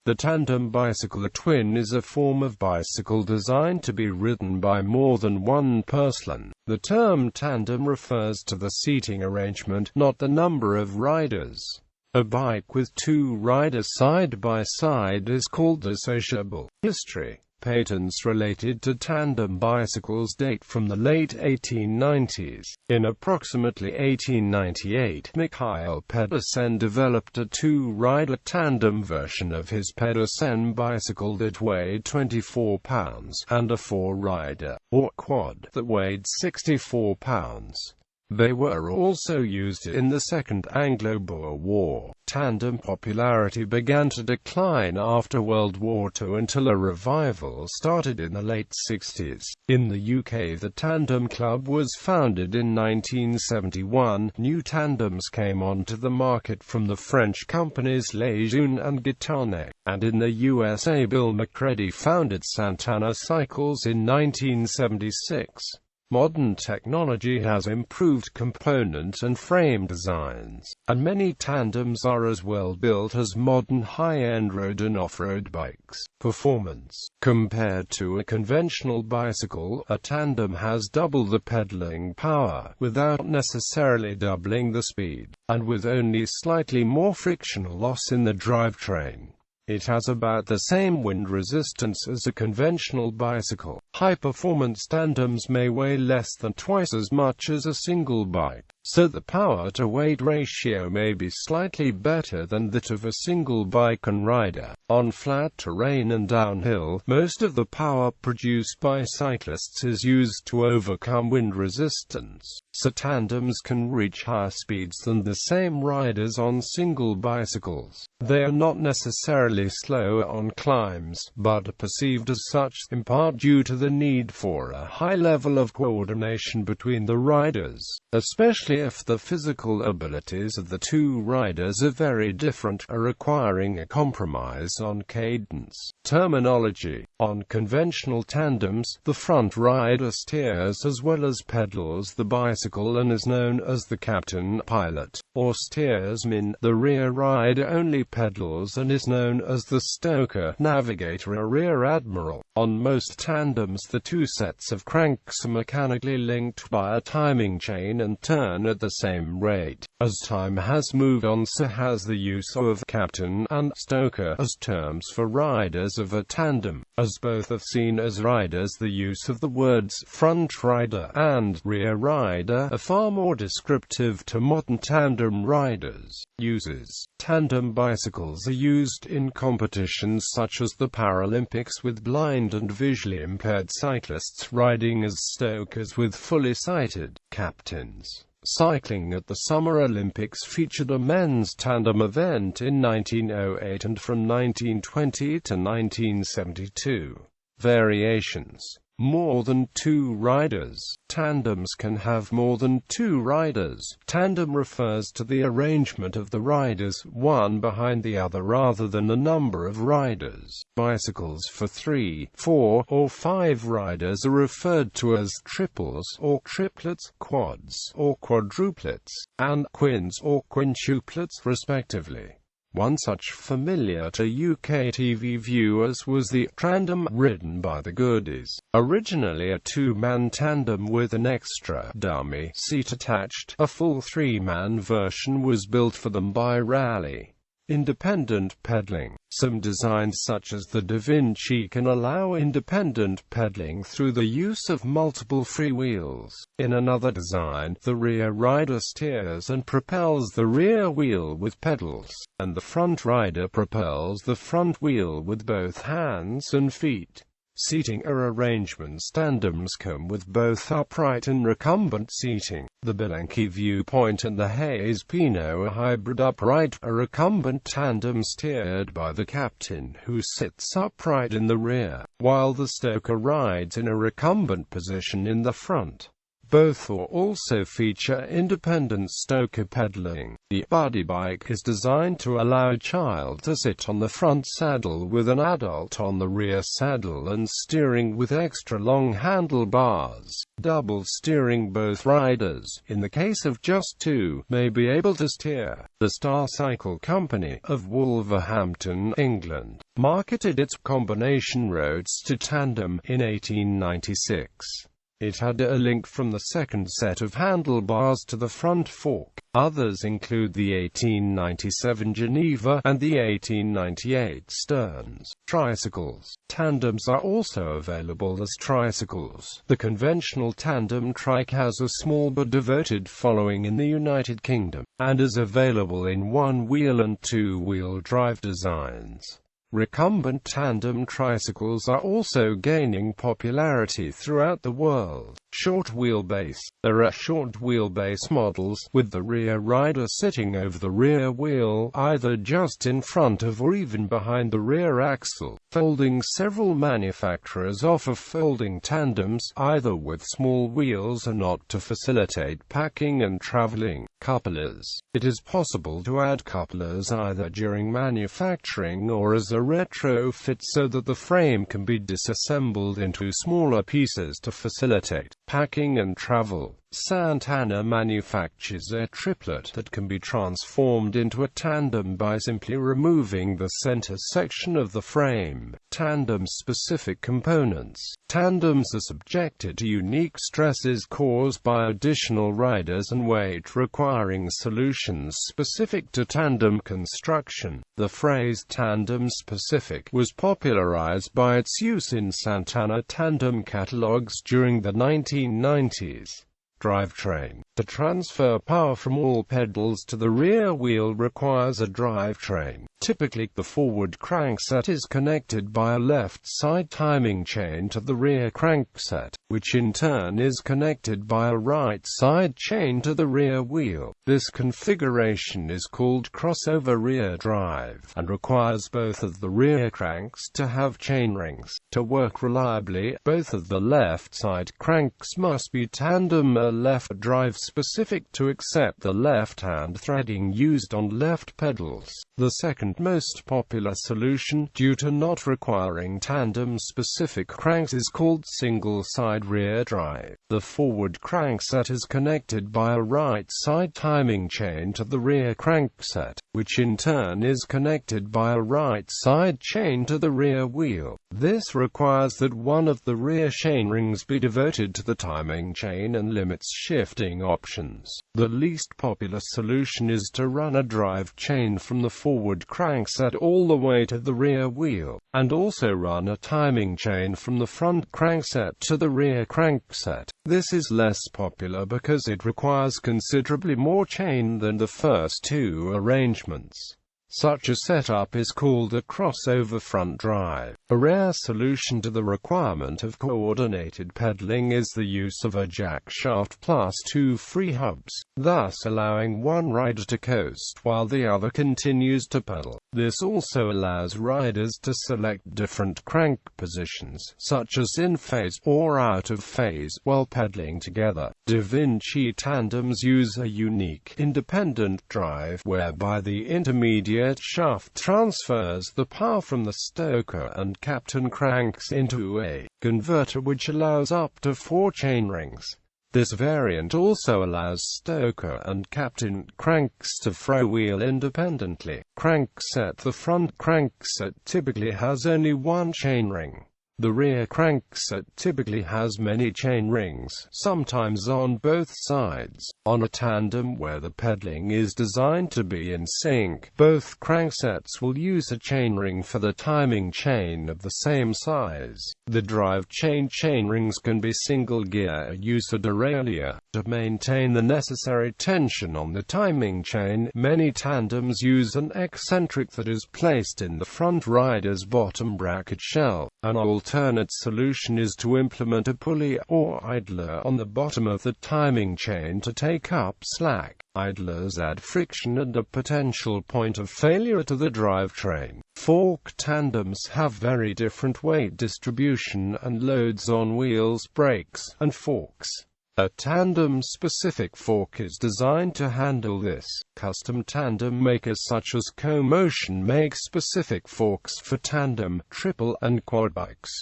The tandem bicycle. A twin is a form of bicycle designed to be ridden by more than one person. The term tandem refers to the seating arrangement, not the number of riders. A bike with two riders side by side is called a sociable. History. Patents related to tandem bicycles date from the late 1890s. In approximately 1898, Mikhail Pedersen developed a two-rider tandem version of his Pedersen bicycle that weighed 24 pounds, and a four-rider, or quad, that weighed 64 pounds. They were also used in the Second Anglo-Boer War. Tandem popularity began to decline after World War II until a revival started in the late 60s. In the UK, the Tandem Club was founded in 1971. New tandems came onto the market from the French companies Lejeune and Gitane, and in the USA, Bill Macready founded Santana Cycles in 1976. Modern technology has improved component and frame designs, and many tandems are as well built as modern high-end road and off-road bikes. Performance. Compared to a conventional bicycle, a tandem has double the pedaling power, without necessarily doubling the speed, and with only slightly more frictional loss in the drivetrain. It has about the same wind resistance as a conventional bicycle. High-performance tandems may weigh less than twice as much as a single bike, so the power-to-weight ratio may be slightly better than that of a single bike and rider. On flat terrain and downhill, most of the power produced by cyclists is used to overcome wind resistance, so tandems can reach higher speeds than the same riders on single bicycles. They are not necessarily slower on climbs, but are perceived as such, in part due to the need for a high level of coordination between the riders, especially if the physical abilities of the two riders are very different, requiring a compromise on cadence. Terminology. On conventional tandems, the front rider steers as well as pedals the bicycle and is known as the captain, pilot, or steersman. The rear rider only pedals and is known as the stoker, navigator, or rear admiral. On most tandems, the two sets of cranks are mechanically linked by a timing chain and turn at the same rate. As time has moved on, so has the use of captain and stoker as terms for riders of a tandem. As both have seen as riders, the use of the words front rider and rear rider are far more descriptive to modern tandem riders. Uses. Tandem bicycles are used in competitions such as the Paralympics with blind and visually impaired cyclists riding as stokers with fully sighted captains. Cycling at the Summer Olympics featured a men's tandem event in 1908 and from 1920 to 1972. Variations. More than two riders. Tandems can have more than two riders. Tandem refers to the arrangement of the riders, one behind the other, rather than the number of riders. Bicycles for 3, 4, or 5 riders are referred to as triples or triplets, quads or quadruplets, and quins or quintuplets, respectively. One such familiar to UK TV viewers was the tandem ridden by the Goodies. Originally a two-man tandem with an extra dummy seat attached, a full three-man version was built for them by Raleigh. Independent pedaling. Some designs such as the Da Vinci can allow independent pedaling through the use of multiple freewheels. In another design, the rear rider steers and propels the rear wheel with pedals, and the front rider propels the front wheel with both hands and feet. Seating arrangements. Tandems come with both upright and recumbent seating. The Bianchi Viewpoint and the Hayes Pinot are hybrid upright, a recumbent tandem steered by the captain, who sits upright in the rear, while the stoker rides in a recumbent position in the front. Both also feature independent stoker pedaling. The buddy bike is designed to allow a child to sit on the front saddle with an adult on the rear saddle and steering with extra long handlebars. Double steering. Both riders, in the case of just two, may be able to steer. The Star Cycle Company, of Wolverhampton, England, marketed its combination roadster Tandem in 1896. It had a link from the second set of handlebars to the front fork. Others include the 1897 Geneva and the 1898 Stearns. Tricycles. Tandems are also available as tricycles. The conventional tandem trike has a small but devoted following in the United Kingdom, and is available in one-wheel and two-wheel drive designs. Recumbent tandem tricycles are also gaining popularity throughout the world. Short wheelbase. There are short wheelbase models, with the rear rider sitting over the rear wheel, either just in front of or even behind the rear axle. Folding. Several manufacturers offer folding tandems, either with small wheels or not, to facilitate packing and traveling. Couplers. It is possible to add couplers either during manufacturing or as a retrofit so that the frame can be disassembled into smaller pieces to facilitate packing and travel. Santana manufactures a triplet that can be transformed into a tandem by simply removing the center section of the frame. Tandem-specific components. Tandems are subjected to unique stresses caused by additional riders and weight, requiring solutions specific to tandem construction. The phrase tandem-specific was popularized by its use in Santana tandem catalogs during the 1990s. Drivetrain. To transfer power from all pedals to the rear wheel requires a drivetrain. Typically, the forward crankset is connected by a left-side timing chain to the rear crankset, which in turn is connected by a right-side chain to the rear wheel. This configuration is called crossover rear drive, and requires both of the rear cranks to have chainrings. To work reliably, both of the left-side cranks must be tandem left drive specific to accept the left-hand threading used on left pedals. The second most popular solution, due to not requiring tandem-specific cranks, is called single-side rear drive. The forward crankset is connected by a right-side timing chain to the rear crankset, which in turn is connected by a right-side chain to the rear wheel. This requires that one of the rear chainrings be devoted to the timing chain and limits shifting options. The least popular solution is to run a drive chain from the forward crankset all the way to the rear wheel, and also run a timing chain from the front crankset to the rear crankset. This is less popular because it requires considerably more chain than the first two arrangements. Such a setup is called a crossover front drive. A rare solution to the requirement of coordinated pedaling is the use of a jack shaft plus two free hubs, thus allowing one rider to coast while the other continues to pedal. This also allows riders to select different crank positions, such as in phase or out of phase, while pedaling together. Da Vinci tandems use a unique, independent drive, whereby the intermediate shaft transfers the power from the stoker and captain cranks into a converter, which allows up to 4 chainrings. This variant also allows stoker and captain cranks to freewheel independently. Crankset. The front crankset typically has only one chainring. The rear crankset typically has many chainrings, sometimes on both sides. On a tandem where the pedaling is designed to be in sync, both cranksets will use a chainring for the timing chain of the same size. The drive chainrings can be single-gear use or derailleur. To maintain the necessary tension on the timing chain, many tandems use an eccentric that is placed in the front rider's bottom bracket shell. An alternate solution is to implement a pulley or idler on the bottom of the timing chain to take up slack. Idlers add friction and a potential point of failure to the drivetrain. Fork tandems have very different weight distribution and loads on wheels, brakes, and forks. A tandem-specific fork is designed to handle this. Custom tandem makers such as Co-Motion make specific forks for tandem, triple, and quad bikes.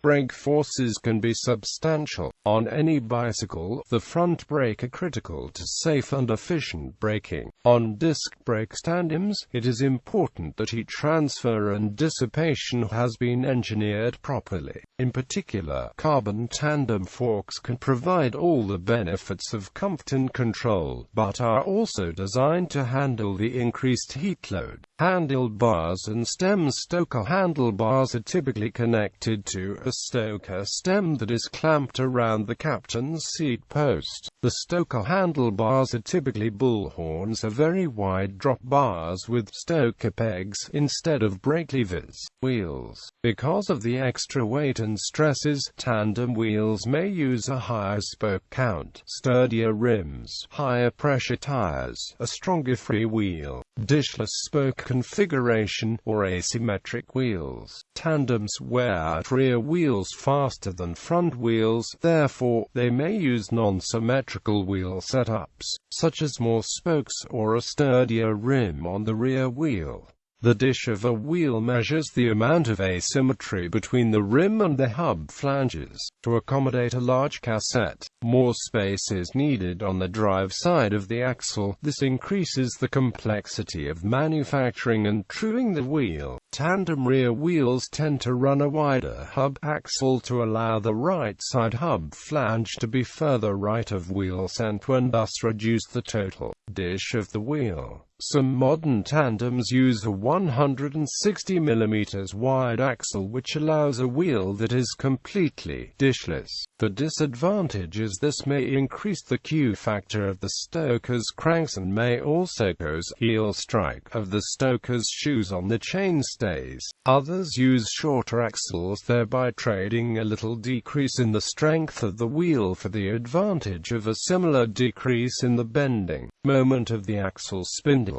Brake forces can be substantial. On any bicycle, the front brake are critical to safe and efficient braking. On disc brake tandems, it is important that heat transfer and dissipation has been engineered properly. In particular, carbon tandem forks can provide all the benefits of comfort and control, but are also designed to handle the increased heat load. Handlebars and stems. Stoker handlebars are typically connected to a stoker stem that is clamped around the captain's seat post. The stoker handlebars are typically bullhorns or very wide drop bars with stoker pegs instead of brake levers. Wheels. Because of the extra weight and stresses, tandem wheels may use a higher spoke count, sturdier rims, higher pressure tires, a stronger freewheel, dishless spoke configuration, or asymmetric wheels. Tandems wear out rear wheels faster than front wheels, therefore, they may use non-symmetrical wheel setups, such as more spokes or a sturdier rim on the rear wheel. The dish of a wheel measures the amount of asymmetry between the rim and the hub flanges. To accommodate a large cassette, more space is needed on the drive side of the axle. This increases the complexity of manufacturing and truing the wheel. Tandem rear wheels tend to run a wider hub axle to allow the right side hub flange to be further right of wheel center and thus reduce the total dish of the wheel. Some modern tandems use a 160 mm wide axle which allows a wheel that is completely dishless. The disadvantage is this may increase the Q factor of the stoker's cranks and may also cause heel strike of the stoker's shoes on the chainstays. Others use shorter axles, thereby trading a little decrease in the strength of the wheel for the advantage of a similar decrease in the bending moment of the axle spindle.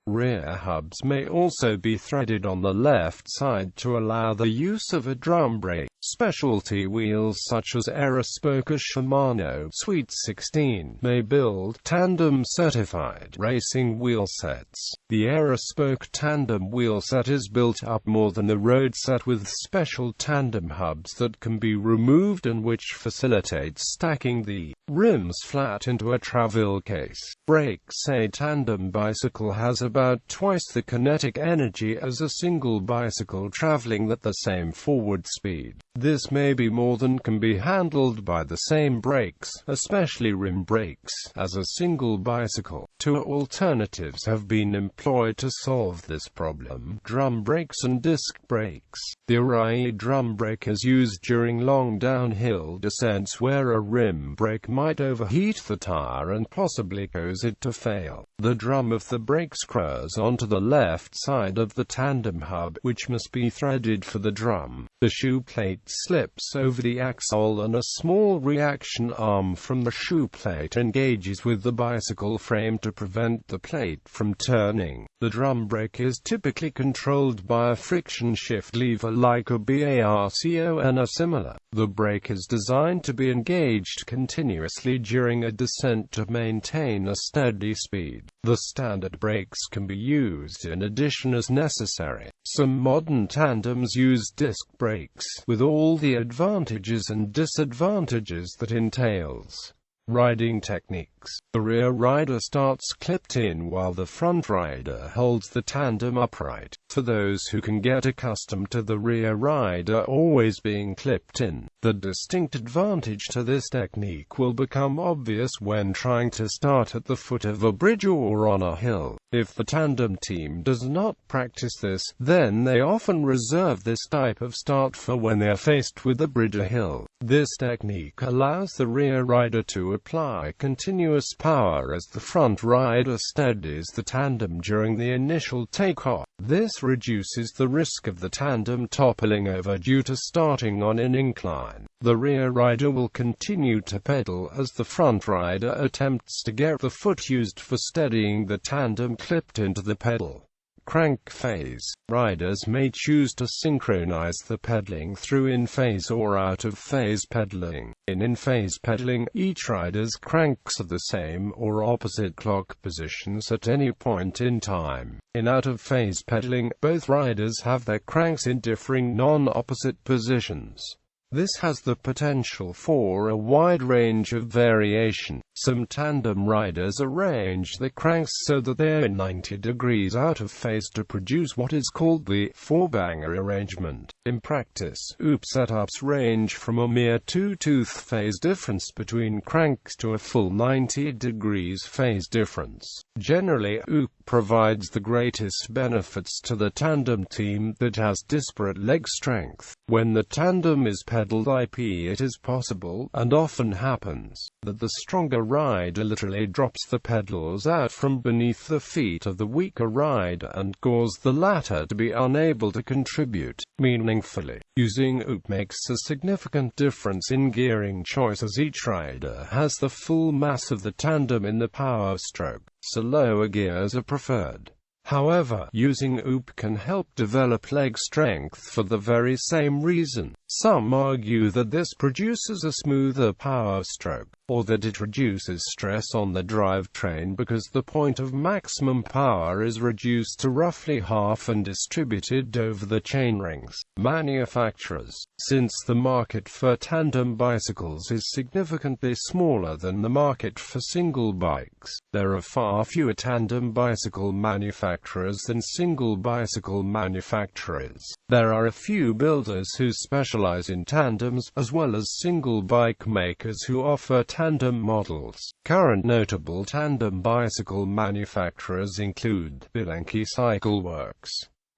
Rear hubs may also be threaded on the left side to allow the use of a drum brake. Specialty wheels such as Aerospoke or Shimano Sweet 16 may build tandem-certified racing wheel sets. The Aerospoke tandem wheel set is built up more than the road set with special tandem hubs that can be removed and which facilitates stacking the rims flat into a travel case. riders.A tandem bicycle has about twice the kinetic energy as a single bicycle traveling at the same forward speed. This may be more than can be handled by the same brakes, especially rim brakes, as a single bicycle. Two alternatives have been employed to solve this problem: drum brakes and disc brakes. The AndrewDressel drum brake is used during long downhill descents where a rim brake might overheat the tire and possibly cause it to fail. The drum of the brake screws onto the left side of the tandem hub, which must be threaded for the drum. The shoe plate slips over the axle and a small reaction arm from the shoe plate engages with the bicycle frame to prevent the plate from turning. The drum brake is typically controlled by a friction shift lever like a BARCON or similar. The brake is designed to be engaged continuously during a descent to maintain a steady speed. The standard brakes can be used in addition as necessary. Some modern tandems use disc brakes, with all the advantages and disadvantages that entails. Riding techniques. The rear rider starts clipped in while the front rider holds the tandem upright. For those who can get accustomed to the rear rider always being clipped in, the distinct advantage to this technique will become obvious when trying to start at the foot of a bridge or on a hill. If the tandem team does not practice this, then they often reserve this type of start for when they are faced with a bridge or hill. This technique allows the rear rider to apply continuous power as the front rider steadies the tandem during the initial takeoff. This reduces the risk of the tandem toppling over due to starting on an incline. The rear rider will continue to pedal as the front rider attempts to get the foot used for steadying the tandem clipped into the pedal. Crank phase. Riders may choose to synchronize the pedaling through in-phase or out-of-phase pedaling. In in-phase pedaling, each rider's cranks are the same or opposite clock positions at any point in time. In out-of-phase pedaling, both riders have their cranks in differing non-opposite positions. This has the potential for a wide range of variation. Some tandem riders arrange the cranks so that they are 90 degrees out of phase to produce what is called the four-banger arrangement. In practice, OOP setups range from a mere two-tooth phase difference between cranks to a full 90 degrees phase difference. Generally, OOP provides the greatest benefits to the tandem team that has disparate leg strength. When the tandem is pedaled IP, it is possible, and often happens, that the stronger rider literally drops the pedals out from beneath the feet of the weaker rider and cause the latter to be unable to contribute meaningfully. Using OOP makes a significant difference in gearing choice, as each rider has the full mass of the tandem in the power stroke, so lower gears are preferred. However, using OOP can help develop leg strength for the very same reason. Some argue that this produces a smoother power stroke, or that it reduces stress on the drivetrain because the point of maximum power is reduced to roughly half and distributed over the chainrings. Manufacturers. Since the market for tandem bicycles is significantly smaller than the market for single bikes, there are far fewer tandem bicycle manufacturers than single bicycle manufacturers. There are a few builders who specialize in tandems, as well as single bike makers who offer tandem models. Current notable tandem bicycle manufacturers include Bianchi Cycle Works,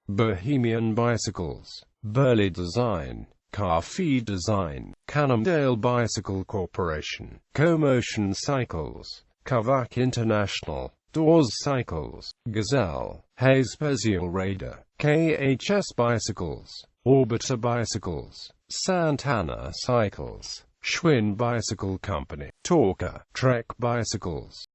Bohemian Bicycles, Burley Design, Carfee Design, Cannondale Bicycle Corporation, CoMotion Cycles, Kavak International, Dawes Cycles, Gazelle, Hayes Special Raider, KHS Bicycles, Orbiter Bicycles, Santana Cycles, Schwinn Bicycle Company, Talker, Trek Bicycles.